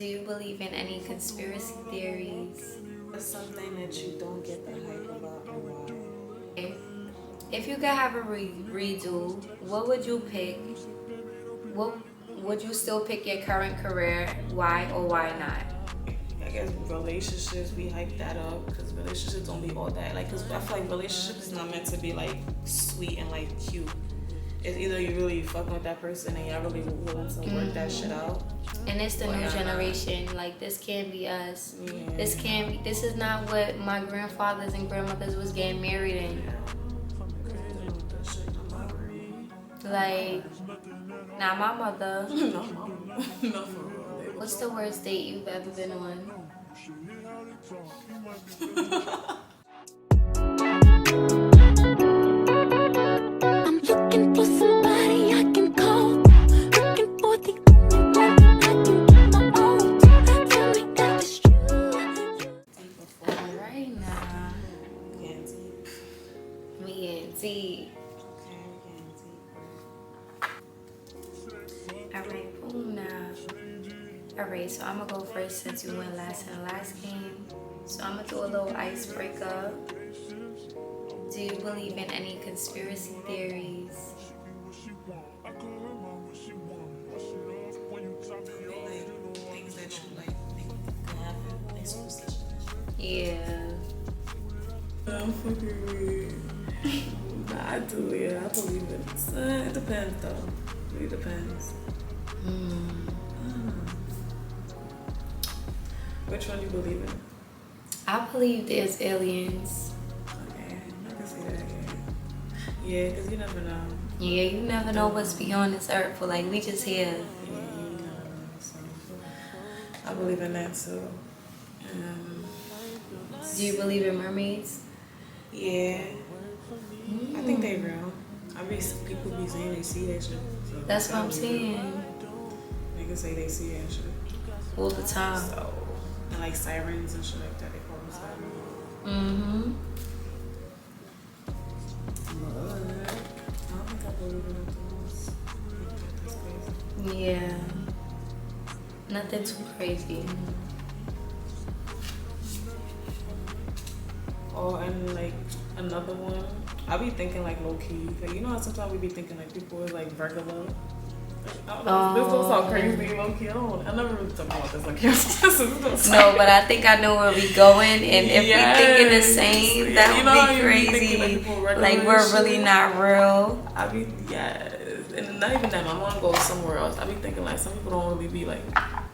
Do you believe in any conspiracy theories? What's something that you don't get the hype about and why? If you could have a redo, what would you pick? What would you still pick your current career? Why or why not? I guess relationships, we hype that up because relationships don't be all that. Like, because I feel like relationships is not meant to be like sweet and like cute. It's either you really fucking with that person and y'all really willing to work that shit out. And it's the new generation. Like, this can't be us. Yeah. This is not what my grandfathers and grandmothers was getting married in. Like, not my mother. No, mama. No, for real. What's the worst date you've ever been on? I'm looking for somebody I can call. Looking for the only one I can get my own. Tell me that it's true. Alright now. Getting deep. Me and Z. Okay, getting deep. Alright, boom now. Alright, so I'm gonna go first since you went last in the last game. So I'm gonna do a little icebreaker. Do you believe in any conspiracy theories? Like things that you like think could happen, like superstitions. Yeah. I'm fucking weird. Nah, I do, yeah, I believe it. It depends though. It really depends. Which one you believe in? I believe there's aliens. Okay, I can see that, yeah. Yeah, because you never know. Yeah, you never know what's beyond this earth. But like, we just here. Yeah, you never know. So, I believe in that too. Do you believe in mermaids? Yeah. I think they real. People be saying they see that shit. So That's what I'm saying. Niggas say they see that shit. All the time. So, and like sirens and shit like that, they call them sirens. Mm-hmm. I don't think I believe in those. That's crazy. Yeah. Nothing too crazy. Oh, and like another one, I be thinking like low key. Like, you know how sometimes we be thinking like people is like regular. Like, I don't know. This don't sound crazy, low key. I never really talk about this. Like, No, but I think I know where we going, and if we thinking the same, that you would know be crazy. Like we're really not real. I be and not even that. My mom goes somewhere else. I be thinking like some people don't really be like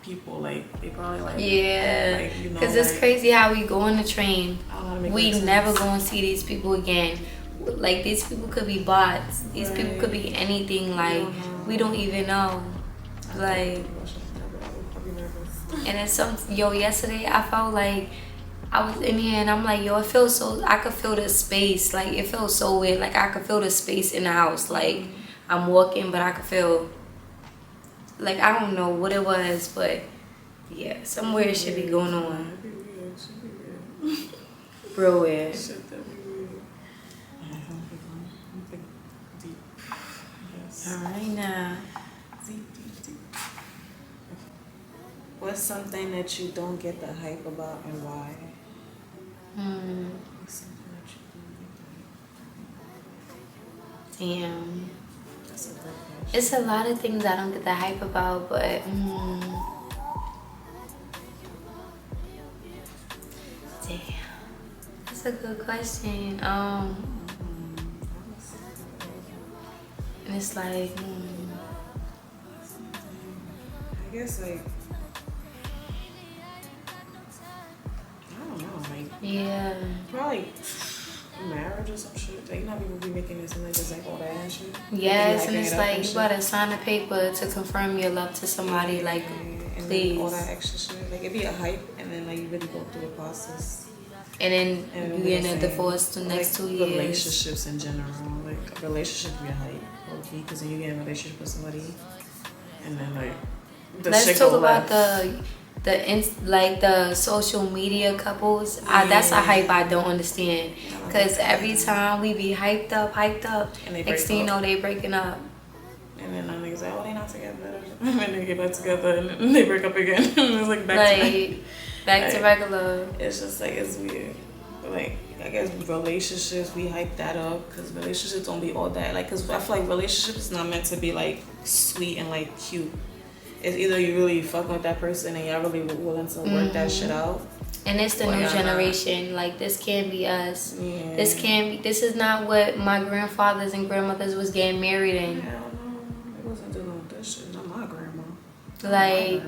people. Like they probably like Yeah, like, you know, because it's like, crazy how we go on the train. I don't know how to make We sense. never gonna see these people again. Like, these people could be bots. These people could be anything. Like, we don't even know. Like, I'll be nervous. and then yesterday I felt like I was in here and I'm like, yo, it feels so, I could feel the space. Like, it feels so weird. Like, I could feel the space in the house. Like, I'm walking, but I could feel, like, I don't know what it was, but yeah, some weird shit be going on. Should be weird. Should be weird. Real weird. Shit that be weird. I'm thinking deep. Yes. Alright now. Deep. What's something that you don't get the hype about and why? What's something that you don't get the hype about? Damn. That's a good question. It's a lot of things I don't get the hype about, but damn. That's a good question. And it's like, I guess like I don't know, like yeah. probably marriage or some shit. Like, you know how people be making it seem like it's like all that and shit. Yes, They and be it's hyping it up like and you shit. gotta sign a paper to confirm your love to somebody. Like, and please. all that extra shit. Like, it be a hype, and then like you really go through the process. And then And you what get I'm a saying, divorce the next like, 2 years. relationships in general, like a relationship be a hype, okay? Because then you get in a relationship with somebody, and then like the Let's shit talk go about left. the social media couples. That's a hype I don't understand. Because every time we be hyped up, And they next break thing you up. know, they breaking up. And then them niggas like, oh, they not together. And then they get back together and they break up again. It's like back to regular. It's just like, it's weird. But like, I guess relationships, we hype that up because relationships don't be all that. Like, because I feel like relationships is not meant to be like sweet and like cute. It's either you really fucking with that person and y'all really willing to work that shit out. And it's the new generation. Like, this can't be us. Yeah. This is not what my grandfathers and grandmothers was getting married in. Hell no. It wasn't dealing with that shit. Not my grandma. Like,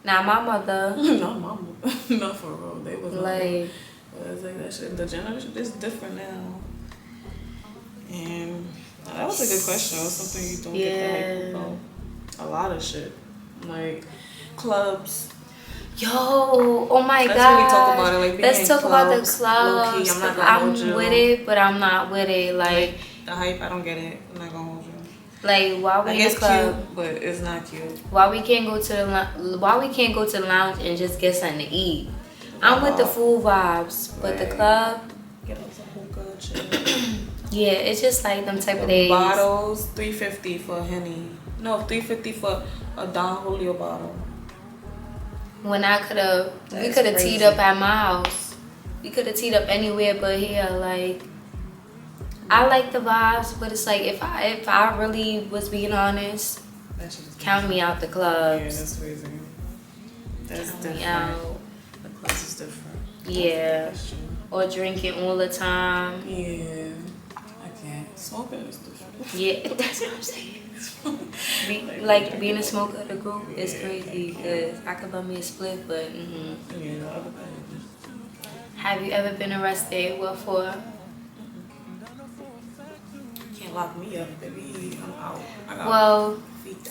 not my mother. Not my mother. Not for real. They was like, but it's like that shit. The generation is different now. And that was a good question. It was something you don't get to hype about. A lot of shit. Like, clubs. Yo, oh my God. Let's really talk about it. Like, let's talk about the clubs. I'm not gonna hold you. with it, but I'm not with it. Like, the hype, I don't get it. I'm not gonna hold you. Like, why we in the club? Cute, but it's not cute. Why we can't go to the lounge and just get something to eat? I'm with the food vibes, but the club. Get us a hookah, chill. Yeah, it's just like them type of days. Bottles, $3.50 for a Henny. No, $3.50 for a Don Julio bottle. When we could have teed up at my house. We could have teed up anywhere but here. Like, I like the vibes, but it's like if I really was being honest, count me out the clubs. Yeah, that's crazy. That's count different. Me out. The clubs is different. Yeah. Or drinking all the time. Yeah. I can't. Smoking is different. Yeah, that's what I'm saying. Being a smoker of the group is crazy because I could buy me a split, but Yeah. Have you ever been arrested? What for? Can't lock me up, baby. I'm out. Well,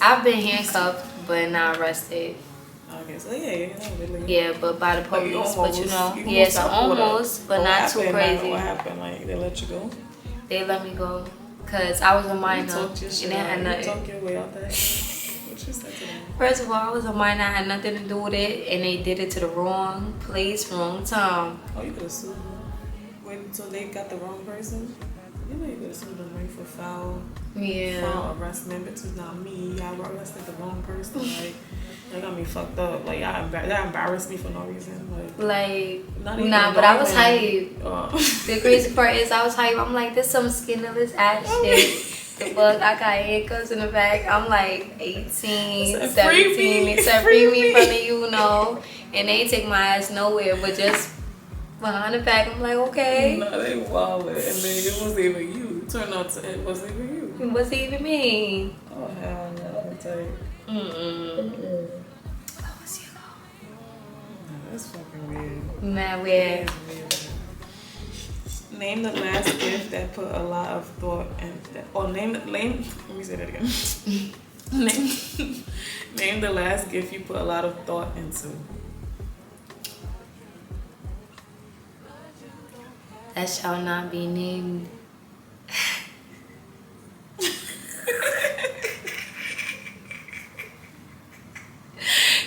I've been handcuffed, but not arrested. Okay, so yeah. Yeah, but by the police. Like but you know, yeah, so almost, but not too crazy. What happened? Like, they let you go? They let me go. Because I was a minor. And they had nothing. You talk your way out that. What you said to them? First of all, I was a minor. I had nothing to do with it. And they did it to the wrong place, wrong time. Oh, you could have sued them. Wait until they got the wrong person? You know you could have sued them, right, for foul arrestment. Bitch was not me. Y'all arrested the wrong person. Like, they got me fucked up. Like, y'all embarrassed me for no reason. But I was hyped. The crazy part is I was hyped. I'm like, this some skinless ass shit. The fuck, I got handcuffs in the back. I'm like 18, 17. They said free me from the and they ain't take my ass nowhere, but just behind the back. I'm like, okay. No, they wildin', and then it wasn't even you. It turned out it wasn't even you. It wasn't even me. Oh hell no, let me tell you. That's fucking weird. Mad weird. Name the last gift that put a lot of thought let me say that again. Name the last gift you put a lot of thought into. That shall not be named.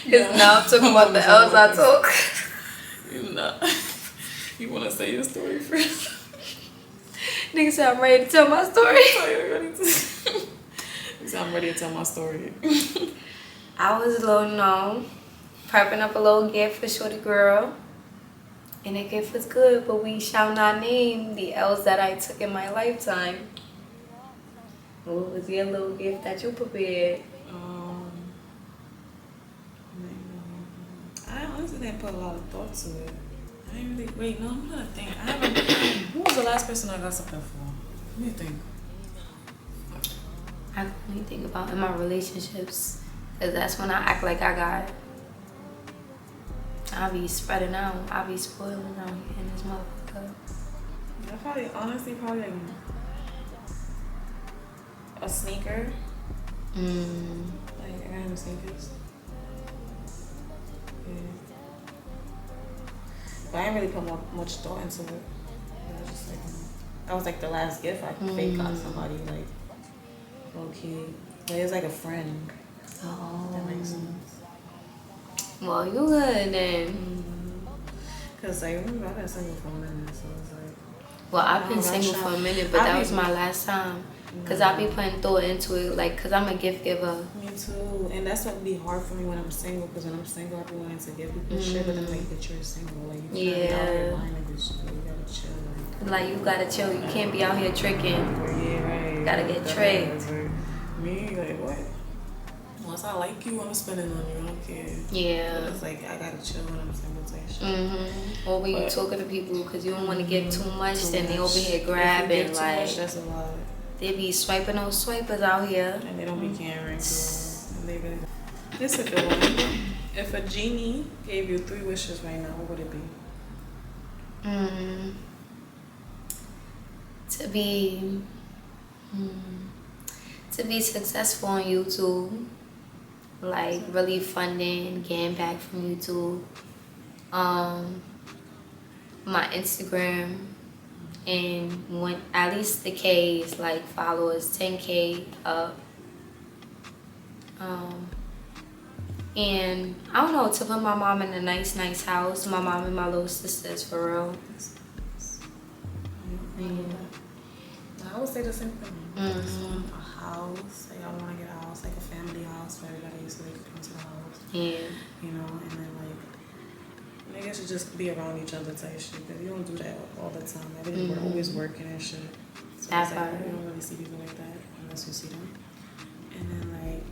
Because now I'm talking about the L's I took. You want to say your story first? Nigga said I'm ready to tell my story. I'm ready to tell my story. I was prepping up a little gift for shorty girl. And the gift was good, but we shall not name the L's that I took in my lifetime. What was your little gift that you prepared? I honestly didn't put a lot of thought to it. I didn't really. Wait, no, I'm trying to think. Who was the last person I got something for? Let me think. I can only think about in my relationships, because that's when I act like I got it. I be spreading out. I be spoiling out here in this motherfucker. I honestly like a sneaker. Like, I got him sneakers. Yeah. But I didn't really put much thought into it. It was just like, that was like the last gift I fake got somebody, like, low key. Like, it was like a friend. Oh. That makes sense. Well, you good then. Cause like, remember, I've been single for a minute, so it's like. Well, I've been single for a minute, but that was my last time. Cause I be putting thought into it, like, cause I'm a gift giver. Me too, and that's what be hard for me when I'm single. Cause when I'm single, I be wanting to give people shit, but then like, but you're single, like you can't be out here lying like this shit. You gotta chill. Like you gotta chill. You can't be out here tricking. Yeah, right. You gotta get tricked. Me, like what? Once I like you, I'm spending on you. I don't care. Yeah. But it's like I gotta chill when I'm single type shit. Or when you talking to people, cause you don't want to give too much, then they over here grabbing like. Much, that's a lot. They be swiping those swipers out here. And they don't be caring too. And they really. This is a good one. If a genie gave you 3 wishes right now, what would it be? To be successful on YouTube, like really funding, getting back from YouTube, my Instagram, and when at least the K's, like followers, 10K up. And I don't know, to put my mom in a nice house, my mom and my little sisters, for real. I would say the same thing. A house, like I want to get a house, like a family house where everybody used to like come to the house. Yeah. You know, and then like niggas should just be around each other type shit. But you don't do that all the time. Everybody we're always working and shit. So That it's like, part. you don't really see people like that unless you see them. And then like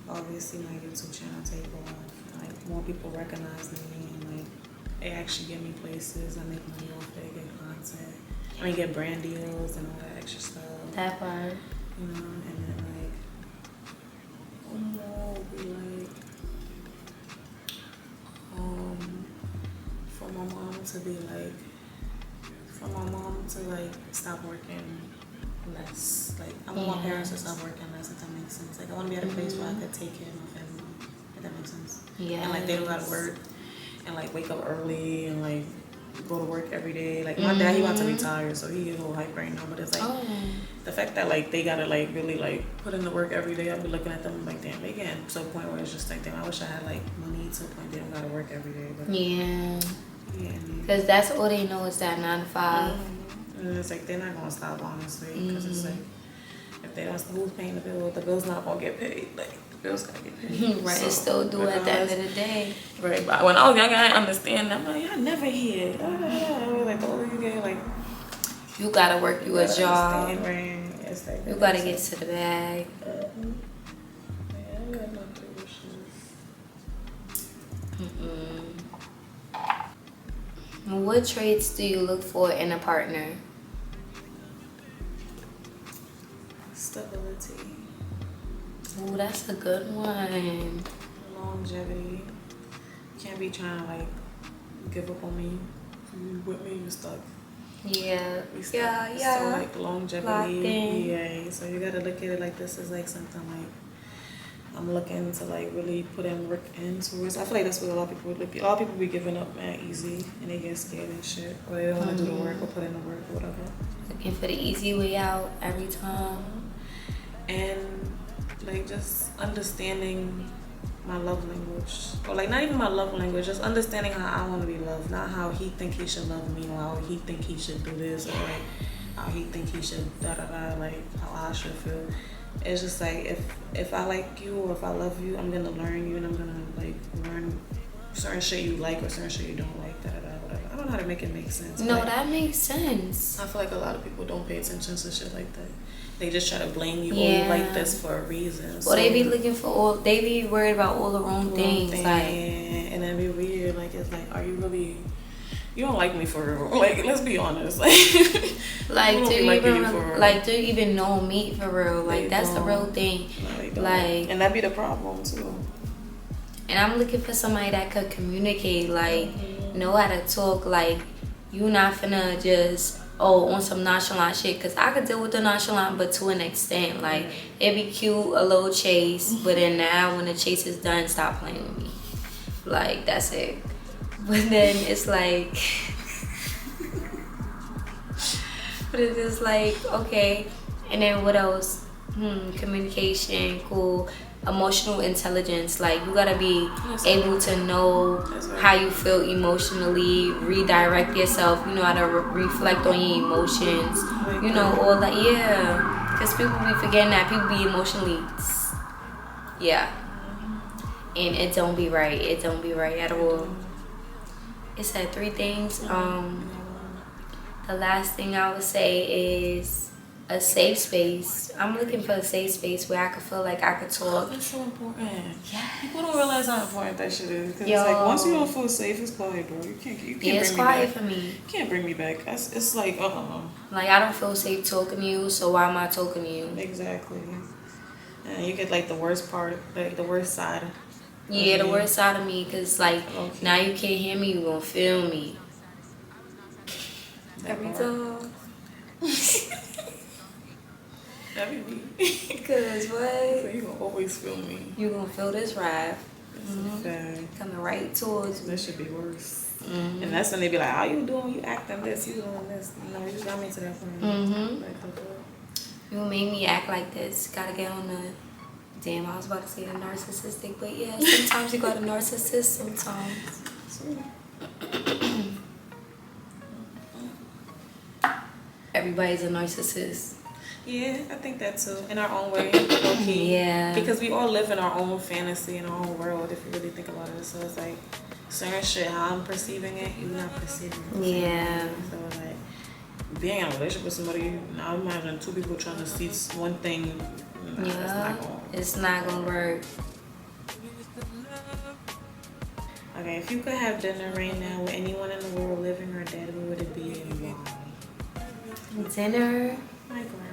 obviously my YouTube channel take off. Like more people recognize me and like they actually get me places. I make money off it, get content. I mean, get brand deals and all that extra stuff. That part. You know, and then like, one more would be like, for my mom to like stop working less. Like, I want my parents to stop working less, if that makes sense. Like, I want to be at a place where I could take care of my family, if that makes sense. Yeah. And like, they don't gotta work and like wake up early and like go to work every day. Like my dad, he about to retire, so he get a little hype right now. But it's like the fact that like they gotta like really like put in the work every day. I be looking at them like, damn, they getting to a point where it's just like, damn, I wish I had like money to a point they don't gotta work every day. But Yeah. yeah, Because that's all they know is that 9 to 5. and it's like they're not gonna stop honestly, because it's like if they don't, who's paying the bill? The bill's not gonna get paid. Like the bill's gotta get paid. Right, So, it still do at the end of the day. Right, but when I was young, I didn't understand. I'm like, I never hear. Like the older you get, like You gotta work you a job. Right. It's like You gotta get to the bag. Yeah, I got no 3 wishes. What traits do you look for in a partner? Stability, Ooh, that's a good one. longevity. Can't be trying to like give up on me. You with me, you stuck. Yeah. We stuck. Yeah. So like longevity. Locked in. Yeah. So you gotta look at it like this is like something like I'm looking to like really put in work into it. So I feel like that's what a lot of people look. A lot of people be giving up man easy and they get scared and shit, or they don't want to do the work or put in the work or whatever. Looking for the easy way out every time. And like just understanding my love language, or like not even my love language, just understanding how I want to be loved, not how he think he should love me, or how he think he should do this, or like how he think he should like how I should feel. It's just like if I like you or if I love you, I'm gonna learn you and I'm gonna like learn certain shit you like or certain shit you don't like, whatever. I don't know how to make it make sense. No, like, that makes sense. I feel like a lot of people don't pay attention to shit like that. They just try to blame you, or Yeah. you like this for a reason. Well, they be looking for they be worried about all the wrong things. Like, and then be weird. Like, it's like, are you really? You don't like me for real. Like, let's be honest. Like, do you even know me for real? Like, that's the real thing. Like, and that be the problem too. And I'm looking for somebody that could communicate, like, know how to talk. Like, you not finna just on some nonchalant shit, because I could deal with the nonchalant, but to an extent. Like, it'd be cute, a little chase, but then now when the chase is done, stop playing with me. Like, that's it. But then it's like, but it's just like, okay. And then what else? Communication, cool. Emotional intelligence, like you gotta be able to know how you feel emotionally, redirect yourself, you know how to reflect on your emotions, you know, all that. Yeah, Because people be forgetting that people be emotionally, yeah. And it don't be right. It don't be right at all. It said 3 things. The last thing I would say is a safe space. I'm looking for a safe space where I could feel like I could talk. That's so important. Yeah. People don't realize how important that shit is. Cause Yo. it's like once you don't feel safe, it's quiet, bro. You can't It's bring quiet me back. for me. You can't bring me back. It's like Like I don't feel safe talking to you, so why am I talking to you? Exactly. And you get like the worst part, like the worst side. Yeah, the worst side of me, cause like now you can't hear me, you gonna feel me. Every time. That be me. Cause So what? you gonna always feel me. You gonna feel this ride That's a fact. coming right towards me. That should be worse. And that's when they be like, "How you doing? You acting this? You doing this?" You know, you just got me to that point. Like, the fuck? You made me act like this. Gotta get on the. Damn, I was about to say the narcissistic, but yeah, sometimes you got a narcissist. Sometimes. Everybody's a narcissist. Yeah, I think that too. In our own way, low-key. Yeah. Because we all live in our own fantasy, in our own world, if you really think about it. So it's like, certain shit, how I'm perceiving it, you're not perceiving it. Yeah. So like, being in a relationship with somebody, now imagine 2 people trying to see one thing. Nah, Yeah. that's not going. It's not gonna work. Okay, if you could have dinner right now with anyone in the world, living or dead, who would it be and why? Dinner. My grandma.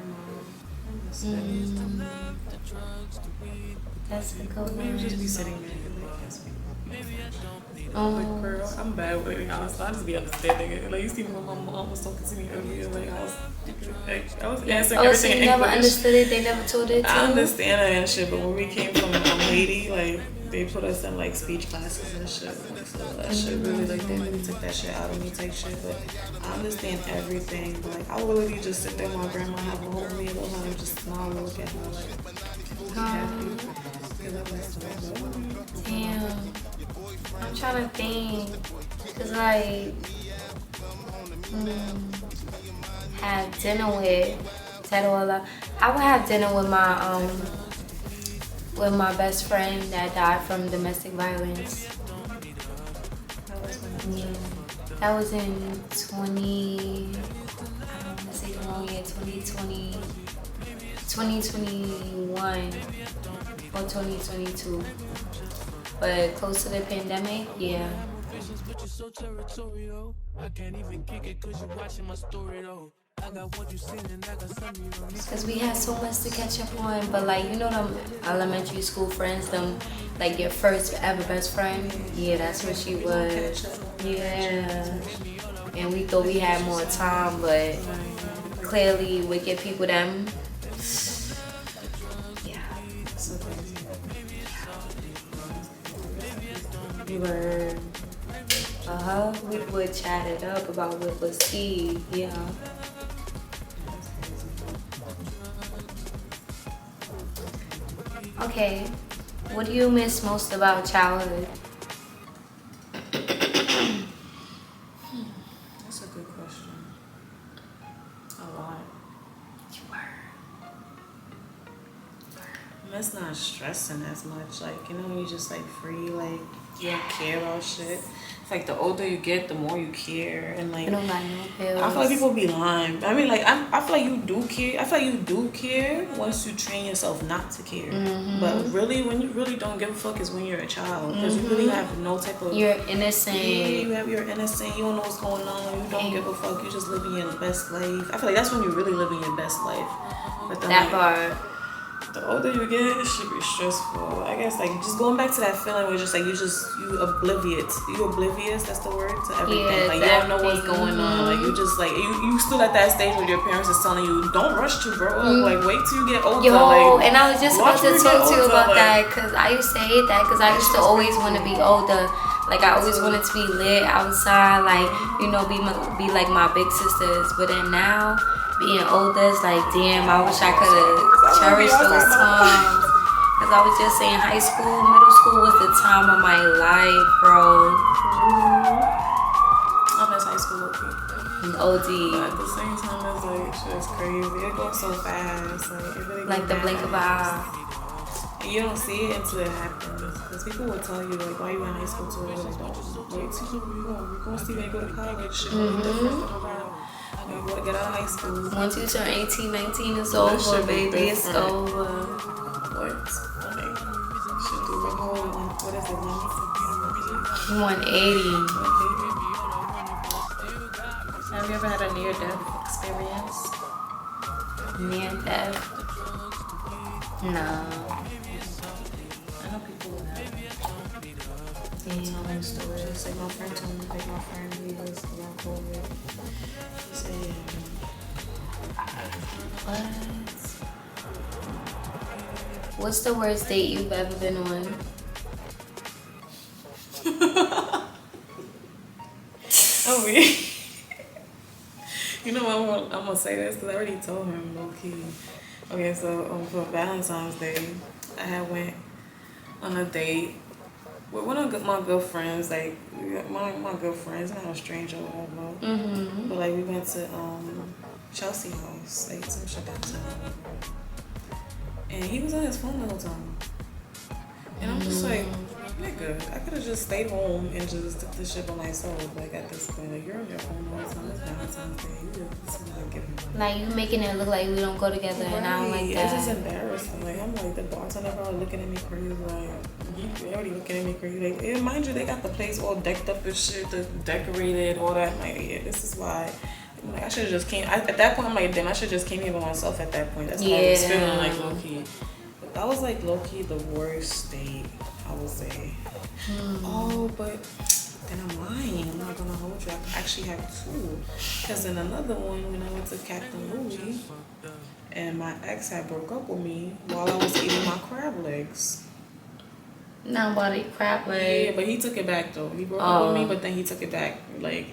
That's a good We would just be one. sitting there and like, yes, Oh, girl, I'm bad with it, honestly. I just be understanding it. Like, you see when my mom was talking to me earlier, like, I was answering oh, so everything you in never English. understood it? They never told it to I you? understand that and shit, but when we came from Haiti, like, they put us in, like, speech classes and shit. So that shit really, like, they really took that shit out of me type shit. But I understand everything. But, like, I would literally just sit there with my grandma, have a whole meal with her, and just smile and look at her, like, be happy. Because I messed her up. Damn. I'm trying to think. Cause like, have dinner with Tedwalla. I would have dinner with my best friend that died from domestic violence. Yeah. That was in 20. I don't want to say the wrong year. 2021 or 2022. But close to the pandemic, yeah. Cause we had so much to catch up on, but like you know them elementary school friends, them like your first ever best friend. Yeah, that's what she was. Yeah, and we thought we had more time, but clearly wicked people them. Yeah. We were, we would chat it up about what was Steve, yeah. Okay, what do you miss most about childhood? That's a good question. A lot. I miss not stressing as much. Like, you know, you just like free, like you don't care about shit. It's like the older you get, the more you care, and like You don't got no pills. I feel like people be lying. I mean, like I feel like you do care. I feel like you do care once you train yourself not to care. But really, when you really don't give a fuck is when you're a child, because you really have no type of. You're innocent. Yeah, you're innocent. You don't know what's going on. You don't give a fuck. You just living your best life. I feel like that's when you're really living your best life. But then, That like, part. the older you get, it should be stressful. I guess like just going back to that feeling where just like you oblivious. You oblivious, that's the word, to everything. Yeah, like you don't know what's going on. Like you just like you still at that stage where your parents is telling you, don't rush to grow up. Like wait till you get older. Yo, like, and I was just about watch to when you talk get to you older, about like- that because I used to hate that because I used to always want to be older. Like I always wanted to be lit outside, like you know, be like my big sisters. But then now, being older, it's like damn, I wish I could have cherished those times. Cause I was just saying, high school, middle school was the time of my life, bro. I miss high school. Okay. OD. But at the same time, it's like, shit is crazy. It goes so fast. Like, it really Like the goes blink of an fast. eye. And you don't see it until it happens. Because people will tell you, like, why you in high school too early? Like, don't wait till you're going to see when you go to college. Shit, really different. You gotta get out of high school. Once you turn 18, 19, it's over, baby. It's over. What? Like, should do the whole, what is it, 180. Have you ever had a near-death experience? Near death? No. I know people who have. Damn. Telling stories. Like my friend told me, like my friend, he was around COVID. He said, What? What's the worst date you've ever been on? Oh, yeah. You know what? I'm gonna say this because I already told him low key. Okay, so for Valentine's Day, I had went on a date with one of my good friends. Like my good friends, not a stranger or whatever. Mm-hmm. But like we went to Chelsea house, like some shit that time. And he was on his phone the whole time. And I'm just like, nigga, I could have just stayed home and just took this shit by myself. Like at this point, like you're on your phone all the time. It's Valentine's Day. You just not giving me. Like you making it look like we don't go together, and I don't like It's that. just embarrassing. Like I'm like the bartender probably looking at me crazy. Like they already looking at me crazy. Like and mind you, they got the place all decked up and shit, decorated, all that. I'm like yeah, this is why. Like, I should have just came. At that point, I'm like, damn, I should just came here by myself. At that point, that's how I was feeling. Like low key. But that was like low key the worst date, I would say. Oh, but then I'm lying. I'm not gonna hold you. I actually have two. Cause in another one, when I went to Captain Louis, and my ex had broke up with me while I was eating my crab legs. Nobody crap Yeah, like. but he took it back though. He broke up with me, but then he took it back, like,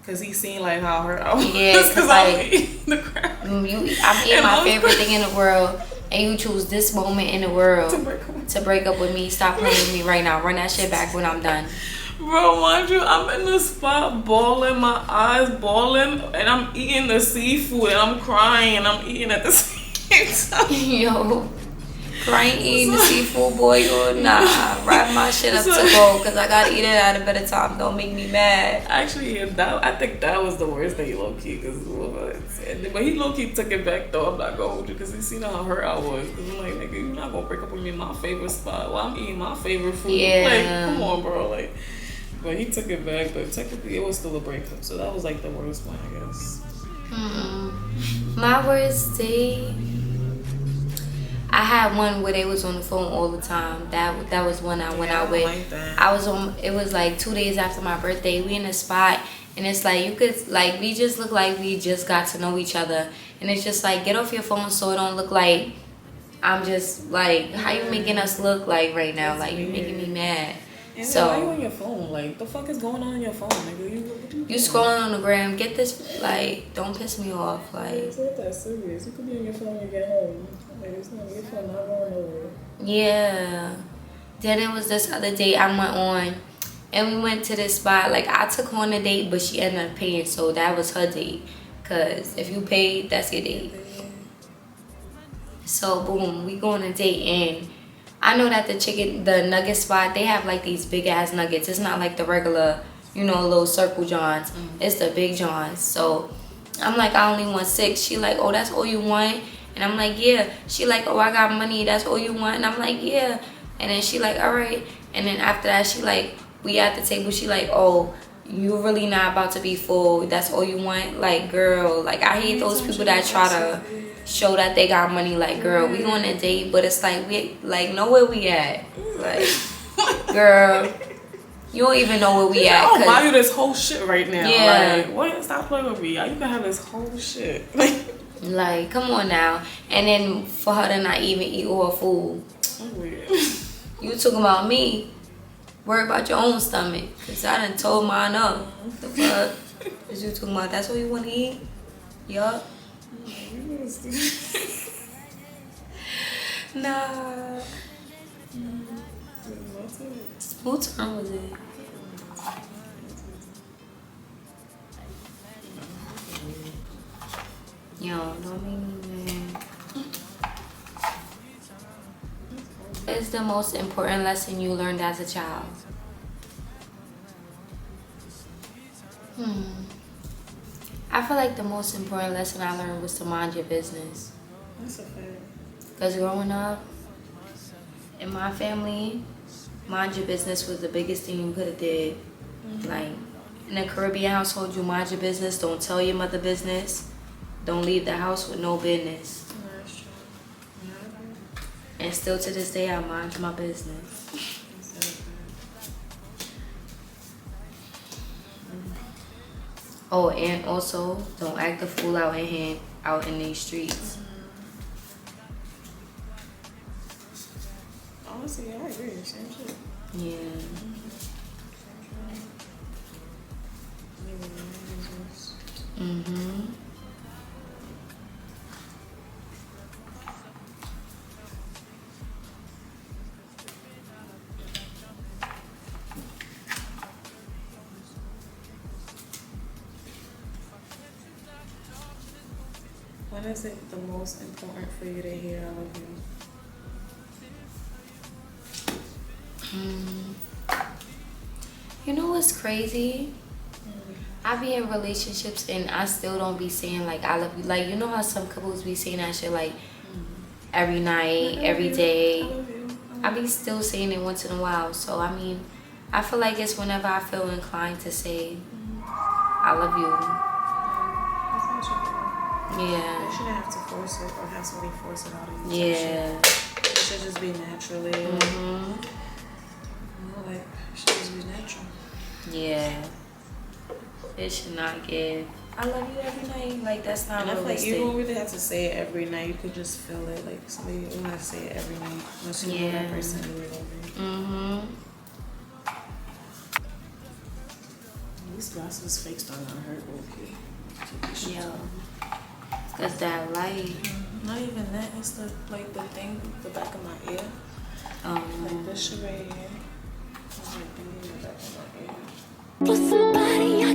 cause he seen like how hurt I was. Yeah, cause I like was eating the crab. I'm eating my favorite thing in the world, and you choose this moment in the world to break up with me. Stop playing with me right now. Run that shit back when I'm done. Bro, mind you, I'm in the spot bawling, my eyes bawling, and I'm eating the seafood, and I'm crying, and I'm eating at the same time. Yo, crying eating the seafood, boy, or nah. Wrap my shit up to go, cause I gotta eat it at a better time. Don't make me mad. Actually, yeah, I think that was the worst thing, low key, but he low key took it back though. I'm not gonna hold you, cause he seen how hurt I was. Cause I'm like, nigga, you're not gonna break up with me in my favorite spot while I'm eating my favorite food. Yeah. Like, come on, bro, like. But he took it back, but technically it was still a breakup, so that was like the worst one, I guess. My worst date. I had one where they was on the phone all the time. That was one I went out with. Like that. I was on. It was like 2 days after my birthday. We in a spot, and it's like you could like we just look like we just got to know each other, and it's just like get off your phone so it don't look like I'm just like how you making us look like right now. Like you making me mad. And So why you on your phone? Like the fuck is going on your phone, nigga? you scrolling on the gram. Get this like don't piss me off. Like It's not that serious. You could be on your phone when you get home. Like it's not your phone not going nowhere. yeah. Then it was this other date I went on, and we went to this spot. Like I took her on a date, but she ended up paying, so that was her date. Cause if you paid, that's your date. So boom, we go on a date, and I know that the nugget spot, they have like these big ass nuggets. It's not like the regular, little circle johns. It's the big johns. So I'm like, I only want 6. She like, oh, that's all you want? And I'm like, yeah. She like, oh, I got money. That's all you want? And I'm like, yeah. And then she like, all right. And then after that, she like, we at the table. She like, oh, you really not about to be full. That's all you want? Like, girl, like I hate those people that try to show that they got money. Like, girl, we on a date, but it's like we like know where we at. Like, girl, you don't even know where we at. I'll buy you this whole shit right now. Yeah. Like, what? Stop playing with me. You can have this whole shit. Like, come on now. And then for her to not even eat all her food. I'm weird. You talking about me? Worry about your own stomach. Cause I done told mine up. The fuck? Cause you talking about that's what you want to eat? Yup. Nah. Whose turn was it? Yo, don't make me mad. What is the most important lesson you learned as a child? I feel like the most important lesson I learned was to mind your business. That's a fact. Because growing up, in my family, mind your business was the biggest thing you could have did. Like, in a Caribbean household, you mind your business. Don't tell your mother business. Don't leave the house with no business. That's true. Yeah. And still to this day, I mind my business. That's so Oh, and also, don't act a fool out in these streets. honestly, I agree. Same shit. Yeah. Mm-hmm. When is it the most important for you to hear "I love you"? You know what's crazy? I be in relationships and I still don't be saying like I love you. Like, you know how some couples be saying that shit like every night, every day. I be still saying it once in a while. So I mean, I feel like it's whenever I feel inclined to say I love you. That's not true. Yeah. You shouldn't have to force it or have somebody force it out of you. Yeah. It should just be naturally. Mm-hmm. Like, it should just be natural. Yeah. It should not give I love you every night. Like, that's not And I feel like realistic. you don't really have to say it every night. You could just feel it. Like, somebody, you don't have to say it every night. Unless you know that person really love you. Mm-hmm. These glasses fake starting to hurt okay. Yo. Cause that light. Not even that. It's the thing, the back of my ear. Like this shit right here. It's like thinking in the back of my ear. For somebody I